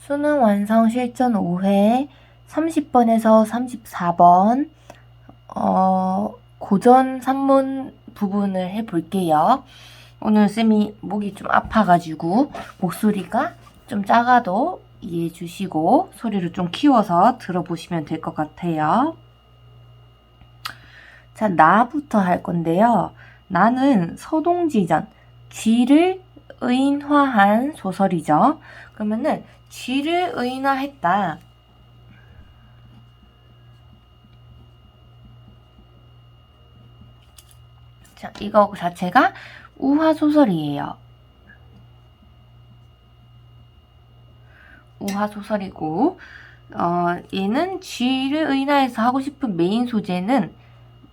수능 완성 실전 5회 30번에서 34번 고전 산문 부분을 해볼게요. 오늘 쌤이 목이 좀 아파가지고 목소리가 좀 작아도 이해해 주시고 소리를 좀 키워서 들어보시면 될 것 같아요. 자, 나부터 할 건데요. 나는 서동지전, 쥐를 의인화한 소설이죠. 그러면은 쥐를 의인화했다. 자, 이거 자체가 우화소설이에요. 우화소설이고 얘는 쥐를 의인화해서 하고 싶은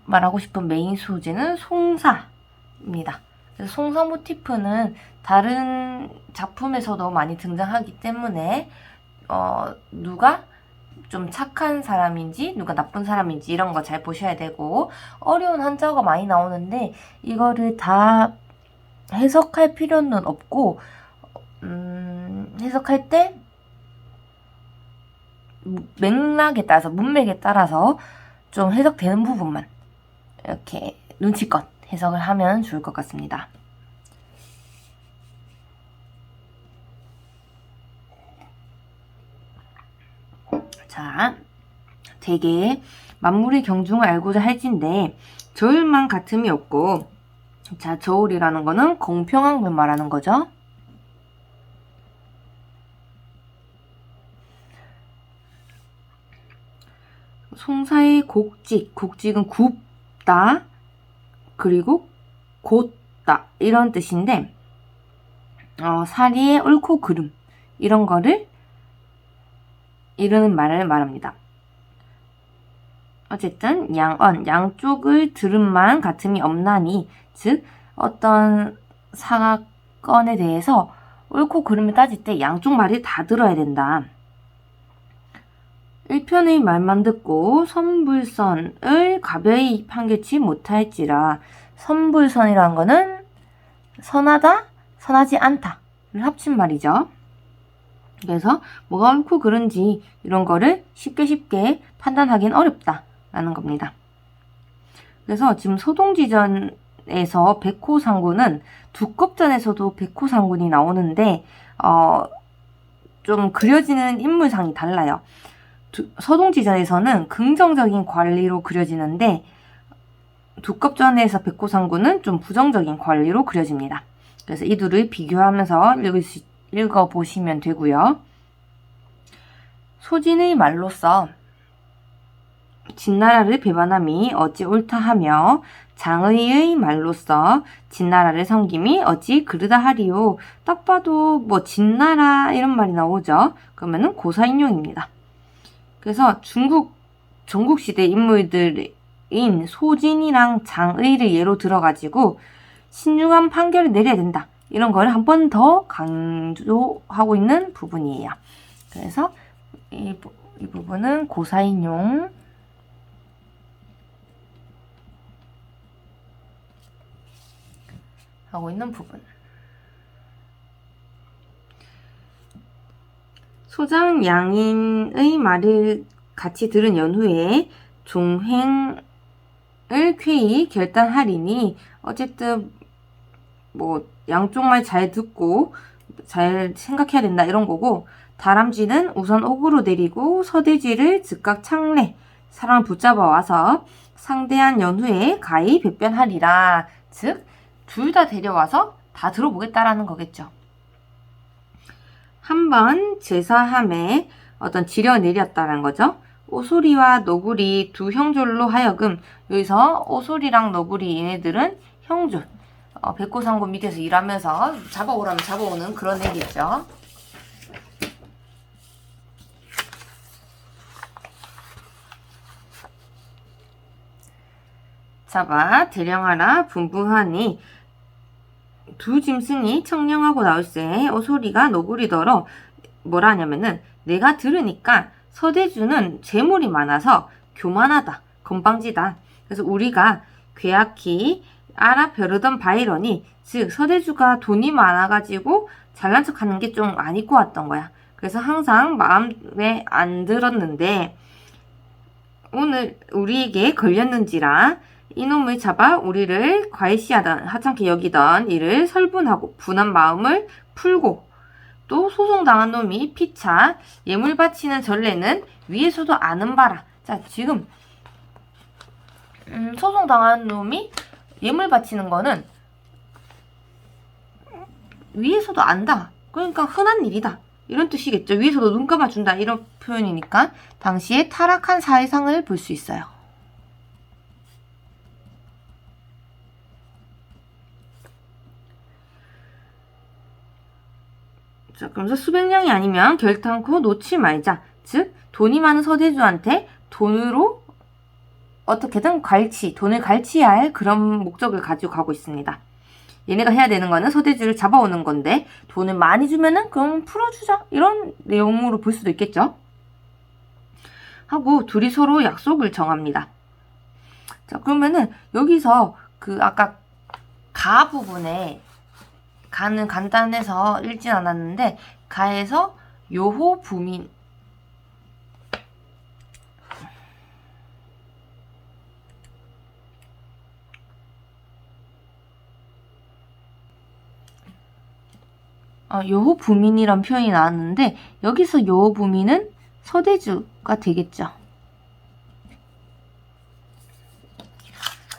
말하고 싶은 메인 소재는 송사입니다. 그래서 송사 모티프는 다른 작품에서도 많이 등장하기 때문에 누가 좀 착한 사람인지 누가 나쁜 사람인지 이런 거 잘 보셔야 되고, 어려운 한자어가 많이 나오는데 이거를 다 해석할 필요는 없고 해석할 때 맥락에 따라서 문맥에 따라서 좀 해석되는 부분만 이렇게 눈치껏 해석을 하면 좋을 것 같습니다. 자, 되게 만물의 경중을 알고자 할진데 저울만 같음이 없고, 자, 저울이라는 거는 공평한 걸 말하는 거죠. 송사의 곡직은 굽다 그리고 곧다 이런 뜻인데, 사리의 옳고 그름 이런 거를 이르는 말을 말합니다. 어쨌든 양쪽을 들음만 같음이 없나니, 즉 어떤 사건에 대해서 옳고 그름을 따질 때 양쪽 말이 다 들어야 된다. 1편의 말만 듣고 선불선을 가벼이 판결치 못할지라. 선불선이라는 거는 선하다, 선하지 않다를 합친 말이죠. 그래서 뭐가 옳고 그른지 이런 거를 쉽게 판단하기는 어렵다라는 겁니다. 그래서 지금 서동지전에서 백호상군은 두껍전에서도 백호상군이 나오는데 좀 그려지는 인물상이 달라요. 서동지전에서는 긍정적인 관리로 그려지는데 두껍전에서 백호상군은 좀 부정적인 관리로 그려집니다. 그래서 이 둘을 비교하면서 읽어보시면 되고요. 소진의 말로써 진나라를 배반함이 어찌 옳다 하며, 장의의 말로써 진나라를 섬김이 어찌 그르다 하리요. 딱 봐도 뭐 진나라 이런 말이 나오죠. 그러면은 고사인용입니다. 그래서 전국시대 인물들인 소진이랑 장의를 예로 들어가지고 신중한 판결을 내려야 된다, 이런 걸 한 번 더 강조하고 있는 부분이에요. 그래서 이 부분은 고사인용 하고 있는 부분. 소장 양인의 말을 같이 들은 연후에 종횡을 쾌히 결단하리니, 어쨌든 뭐 양쪽 말 잘 듣고 잘 생각해야 된다 이런 거고, 다람쥐는 우선 옥으로 내리고 서대쥐를 즉각 창래 사랑을 붙잡아 와서 상대한 연후에 가히 배변하리라. 즉 둘 다 데려와서 다 들어보겠다라는 거겠죠. 한번 제사함에 어떤 지령을 내렸다는 거죠. 오소리와 너구리 두 형졸로 하여금, 여기서 오소리랑 너구리 얘네들은 형졸, 백호상군 밑에서 일하면서 잡아오라면 잡아오는 그런 얘기죠. 잡아 대령하라 분부하니, 두 짐승이 청령하고 나올새 오소리가 너구리더러 뭐라 하냐면은, 내가 들으니까 서대주는 재물이 많아서 교만하다, 건방지다. 그래서 우리가 괴악히 알아 벼르던 바이러니, 즉 서대주가 돈이 많아가지고 잘난 척하는 게 좀 안 입고 왔던 거야. 그래서 항상 마음에 안 들었는데 오늘 우리에게 걸렸는지라 이놈을 잡아 우리를 과시하던 하찮게 여기던 이를 설분하고 분한 마음을 풀고 또 소송당한 놈이 피차 예물 바치는 전례는 위에서도 아는 바라. 자, 지금 소송당한 놈이 예물 바치는 거는 위에서도 안다. 그러니까 흔한 일이다. 이런 뜻이겠죠. 위에서도 눈 감아준다. 이런 표현이니까 당시에 타락한 사회상을 볼 수 있어요. 자, 그러면서 수백냥이 아니면 결탄코 놓지 말자. 즉 돈이 많은 서대주한테 돈으로 어떻게든 돈을 갈취해야 할 그런 목적을 가지고 가고 있습니다. 얘네가 해야 되는 거는 서대주를 잡아오는 건데 돈을 많이 주면은 그럼 풀어주자. 이런 내용으로 볼 수도 있겠죠. 하고 둘이 서로 약속을 정합니다. 자, 그러면은 여기서 그 아까 가 부분에 가는 간단해서 읽진 않았는데 가에서 요호 부민 요호부민이란 표현이 나왔는데 여기서 요호부민은 서대주가 되겠죠.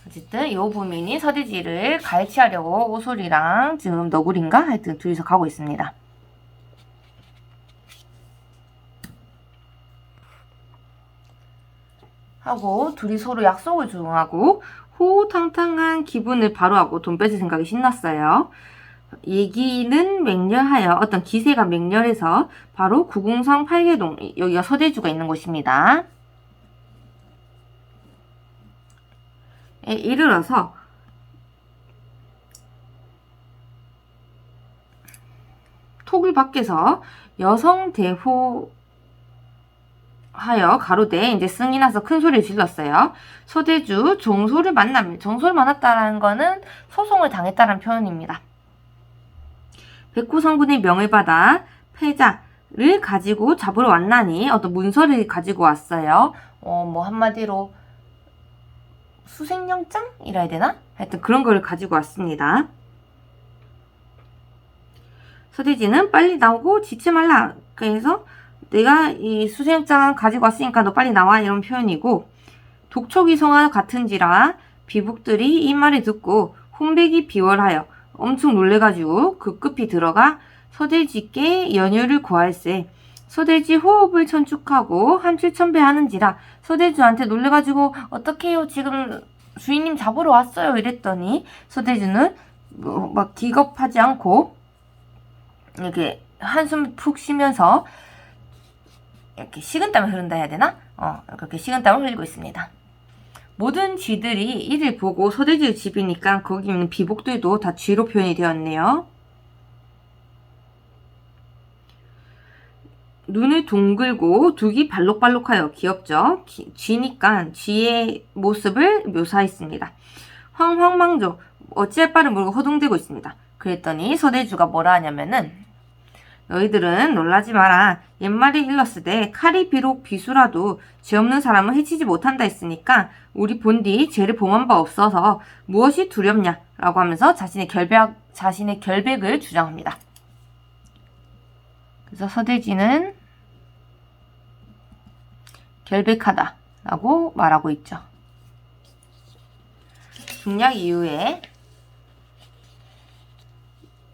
어쨌든 요호부민이 서대지를 갈취하려고 오솔이랑 지금 너구리인가? 하여튼 둘이서 가고 있습니다. 하고 둘이 서로 약속을 정하고 호호탕탕한 기분을 바로하고 돈 뺏을 생각이 신났어요. 얘기는 맹렬하여 어떤 기세가 맹렬해서 바로 903 8개동 여기가 서대주가 있는 곳입니다. 이르러서 톡을 밖에서 여성 대호하여 가로되 이제 승이 나서 큰 소리를 질렀어요. 서대주 정소를 만나면 정소를 만났다는 거는 소송을 당했다는 표현입니다. 백호성군의 명을 받아 패자를 가지고 잡으러 왔나니 어떤 문서를 가지고 왔어요. 뭐 한마디로 수색영장이라 해야 되나? 하여튼 그런 걸 가지고 왔습니다. 서대지는 빨리 나오고 지체 말라. 그래서 내가 이 수색영장 가지고 왔으니까 너 빨리 나와 이런 표현이고 독촉이성과 같은지라 비북들이 이 말을 듣고 혼백이 비월하여 엄청 놀래가지고 급급히 들어가 서대지께 연유를 구할세. 서대지 호흡을 천축하고 한칠천배하는지라 서대주한테 놀래가지고 어떡해요 지금 주인님 잡으러 왔어요 이랬더니 서대주는 막 기겁하지 않고 이렇게 한숨 푹 쉬면서 이렇게 식은땀을 흐른다 해야 되나? 그렇게 식은땀을 흘리고 있습니다. 모든 쥐들이 이를 보고 서대지 집이니까 거기 있는 비복들도 다 쥐로 표현이 되었네요. 눈을 둥글고 두기 발록발록하여 귀엽죠? 쥐니까 쥐의 모습을 묘사했습니다. 황황망조 어찌할 바를 모르고 허둥대고 있습니다. 그랬더니 서대주가 뭐라 하냐면은 너희들은 놀라지 마라. 옛말에 일렀으되 칼이 비록 비수라도 죄 없는 사람은 해치지 못한다 했으니까 우리 본디 죄를 범한 바 없어서 무엇이 두렵냐 라고 하면서 자신의 결백을 주장합니다. 그래서 서대지는 결백하다 라고 말하고 있죠. 중략 이후에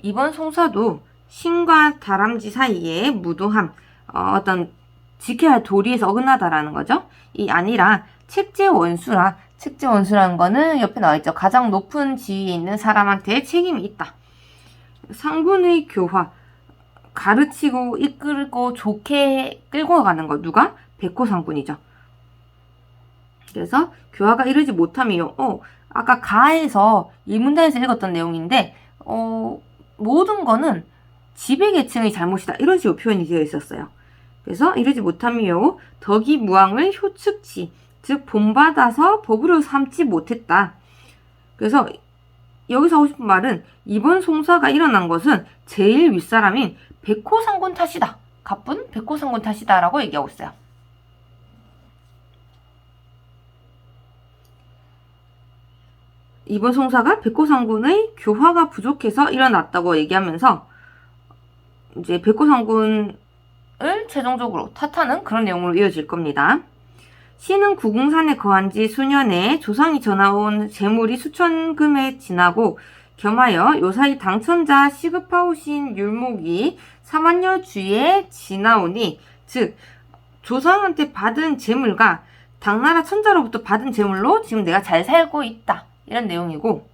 이번 송사도 신과 다람쥐 사이에 무도함, 어떤 지켜야 할 도리에서 어긋나다라는 거죠. 이 아니라 책제원수라는 거는 옆에 나와있죠. 가장 높은 지위에 있는 사람한테 책임이 있다. 상군의 교화, 가르치고 이끌고 좋게 끌고 가는 거 누가? 백호상군이죠. 그래서 교화가 이르지 못함이요. 아까 가에서 이 문단에서 읽었던 내용인데 모든 거는 지배계층의 잘못이다. 이런 식으로 표현이 되어 있었어요. 그래서 이르지 못함이요. 덕이 무왕을 효축치, 즉 본받아서 법으로 삼지 못했다. 그래서 여기서 하고 싶은 말은 이번 송사가 일어난 것은 제일 윗사람인 백호상군 탓이다. 가쁜 백호상군 탓이다라고 얘기하고 있어요. 이번 송사가 백호상군의 교화가 부족해서 일어났다고 얘기하면서 이제 백호상군을 최종적으로 탓하는 그런 내용으로 이어질 겁니다. 시는 구궁산에 거한 지 수년에 조상이 전하온 재물이 수천 금에 지나고 겸하여 요사이 당천자 시급하오신 율목이 4만여 주에 지나오니, 즉 조상한테 받은 재물과 당나라 천자로부터 받은 재물로 지금 내가 잘 살고 있다, 이런 내용이고,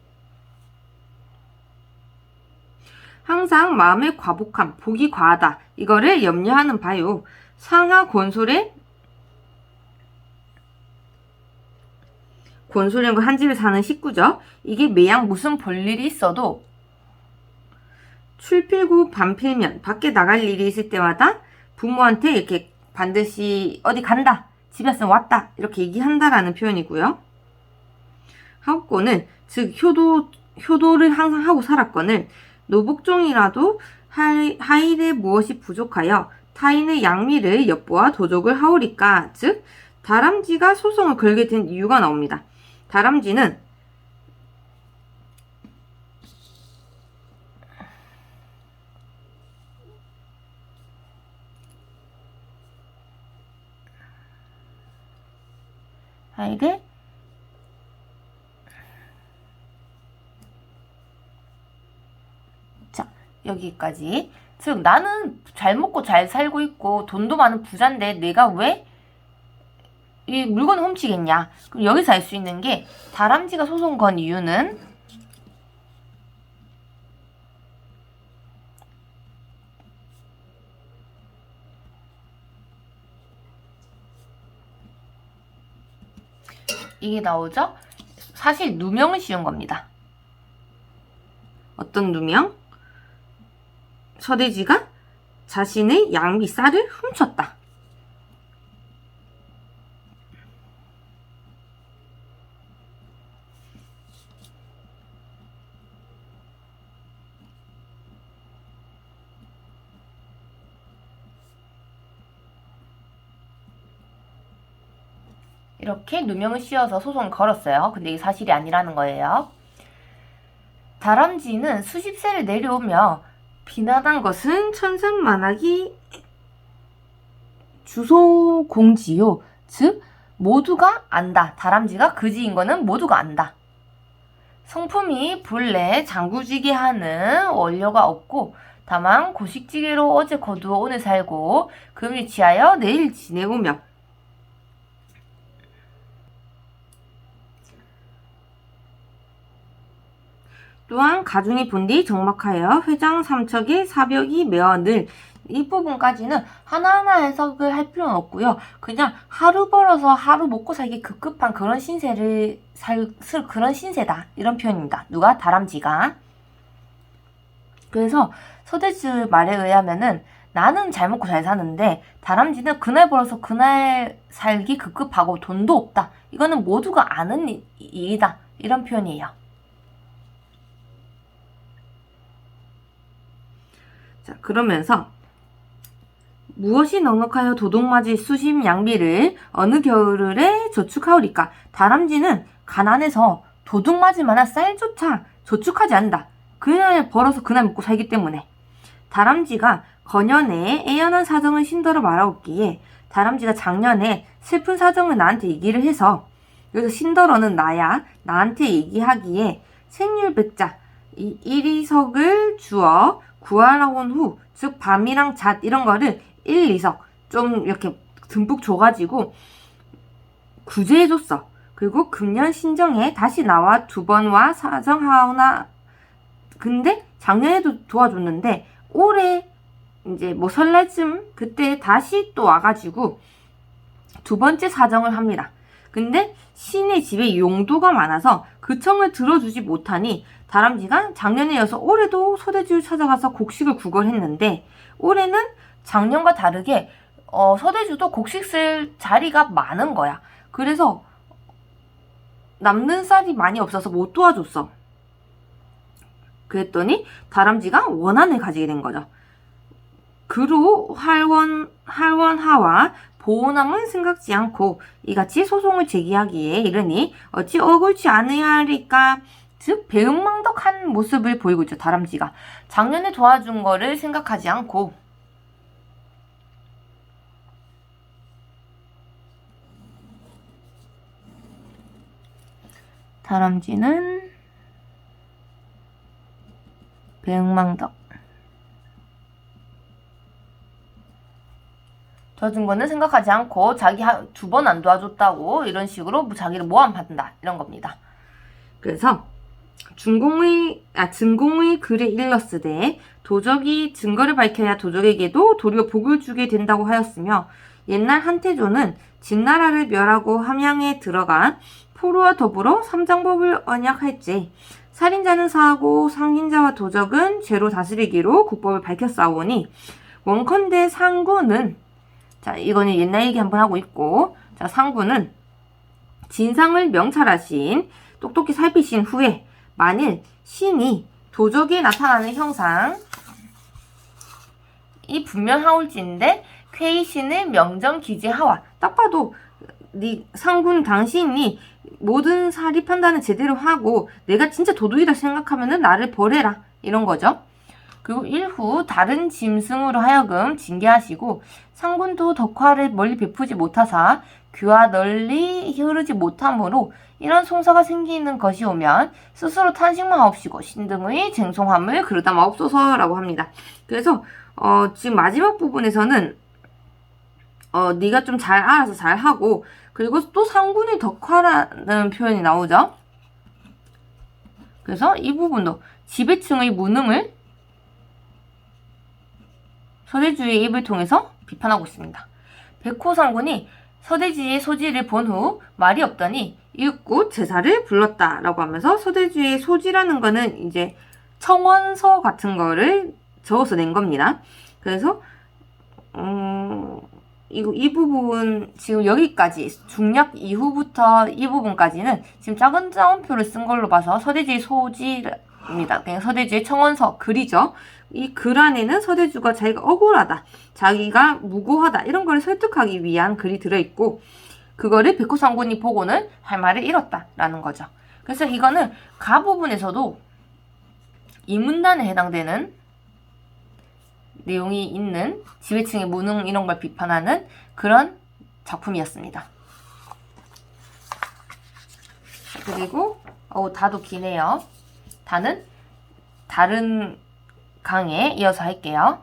항상 마음의 과복함, 복이 과하다, 이거를 염려하는 바요. 상하 권솔의 권소령과 한 집에 사는 식구죠. 이게 매양 무슨 볼일이 있어도 출필구 반필면, 밖에 나갈 일이 있을 때마다 부모한테 이렇게 반드시 어디 간다, 집에 왔으면 왔다, 이렇게 얘기한다라는 표현이고요. 하옵고는 즉 효도를 항상 하고 살았거늘 노복종이라도 하일에 무엇이 부족하여 타인의 양미를 엿보아 도적을 하오리까, 즉 다람쥐가 소송을 걸게 된 이유가 나옵니다. 다람쥐는 하이데 자, 여기까지. 즉 나는 잘 먹고 잘 살고 있고 돈도 많은 부자인데 내가 왜 이 물건을 훔치겠냐. 그럼 여기서 알 수 있는 게, 다람쥐가 소송 건 이유는 이게 나오죠? 사실 누명을 씌운 겁니다. 어떤 누명? 서대지가 자신의 양비 쌀을 훔쳤다. 이렇게 누명을 씌워서 소송을 걸었어요. 근데 이게 사실이 아니라는 거예요. 다람쥐는 수십 세를 내려오며 비난한 것은 천상만학이 주소공지요. 즉 모두가 안다. 다람쥐가 그지인 거는 모두가 안다. 성품이 본래 장구지게 하는 원료가 없고 다만 고식지게로 어제 거두어 오늘 살고 금일 취하여 내일 지내오며, 또한 가중이 본디 정막하여 회장 삼척의 사벽이 메어 늘, 이 부분까지는 하나하나 해석을 할 필요는 없고요. 그냥 하루 벌어서 하루 먹고 살기 급급한 그런 신세를 그런 신세다, 이런 표현입니다. 누가? 다람쥐가. 그래서 서대지 말에 의하면은 나는 잘 먹고 잘 사는데 다람쥐는 그날 벌어서 그날 살기 급급하고 돈도 없다. 이거는 모두가 아는 일이다, 이런 표현이에요. 자, 그러면서 무엇이 넉넉하여 도둑맞이 수십 양비를 어느 겨울에 저축하오리까. 다람쥐는 가난해서 도둑맞을 만한 쌀조차 저축하지 않는다. 그날 벌어서 그날 먹고 살기 때문에. 다람쥐가 거년에 애연한 사정을 신더러 말하옵기에 다람쥐가 작년에 슬픈 사정을 나한테 얘기를 해서, 여기서 신더러는 나야, 나한테 얘기하기에 생률백자 이 1이석을 주어 구하러 온 후, 즉 밤이랑 잣 이런 거를 1, 2석 좀 이렇게 듬뿍 줘가지고 구제해줬어. 그리고 금년 신정에 다시 나와 2번와 사정하오나, 근데 작년에도 도와줬는데 올해 이제 뭐 설날쯤 그때 다시 또 와가지고 2번째 사정을 합니다. 근데 신의 집에 용도가 많아서 그 청을 들어주지 못하니 다람쥐가 작년에 이어서 올해도 서대지를 찾아가서 곡식을 구걸했는데, 올해는 작년과 다르게 서대주도 곡식 쓸 자리가 많은 거야. 그래서 남는 쌀이 많이 없어서 못 도와줬어. 그랬더니 다람쥐가 원한을 가지게 된 거죠. 그로 할원하와 보호남은 생각지 않고 이같이 소송을 제기하기에 이르니 어찌 억울치 않으리까. 즉 배은망덕한 모습을 보이고 있죠. 다람쥐가 작년에 도와준 거를 생각하지 않고 다람쥐는 배은망덕 도와준 거는 생각하지 않고 자기 2번 안 도와줬다고 이런 식으로 자기를 모함한다 이런 겁니다. 그래서 증공의 글에 일렀으되 도적이 증거를 밝혀야 도적에게도 도리어 복을 주게 된다고 하였으며 옛날 한태조는 진나라를 멸하고 함양에 들어간 포로와 더불어 삼장법을 언약할지 살인자는 사하고 상인자와 도적은 죄로 다스리기로 국법을 밝혔사오니 원컨대 상구는 자 이거는 옛날 얘기 한번 하고 있고 자 상구는 진상을 명찰하신 똑똑히 살피신 후에 만일 신이 도적에 나타나는 형상이 분명하올지인데 쾌의신을 명정기지하와 딱 봐도 상군 당신이 모든 사리 판단을 제대로 하고 내가 진짜 도둑이라 생각하면은 나를 벌해라 이런 거죠. 그리고 일후 다른 짐승으로 하여금 징계하시고 상군도 덕화를 멀리 베푸지 못하사 귀와 널리 흐르지 못하므로 이런 송사가 생기는 것이 오면 스스로 탄식만 하옵시고 신등의 쟁송함을 그르다 마옵소서라고 합니다. 그래서 지금 마지막 부분에서는 네가 좀 잘 알아서 잘 하고 그리고 또 상군의 덕화라는 표현이 나오죠. 그래서 이 부분도 지배층의 무능을 서대주의 입을 통해서 비판하고 있습니다. 백호상군이 서대지의 소지를 본 후 말이 없더니 이윽고 제사를 불렀다라고 하면서 서대주의 소지라는 거는 이제 청원서 같은 거를 적어서 낸 겁니다. 그래서 이 부분 지금 여기까지 중략 이후부터 이 부분까지는 지금 작은 따옴표를 쓴 걸로 봐서 서대주의 소지입니다. 그냥 서대주의 청원서 글이죠. 이 글 안에는 서대주가 자기가 억울하다, 자기가 무고하다 이런 걸 설득하기 위한 글이 들어있고 그거를 백호상군이 보고는 할 말을 잃었다라는 거죠. 그래서 이거는 가 부분에서도 이 문단에 해당되는 내용이 있는 지배층의 무능 이런 걸 비판하는 그런 작품이었습니다. 그리고 다도 기네요. 다는 다른 강에 이어서 할게요.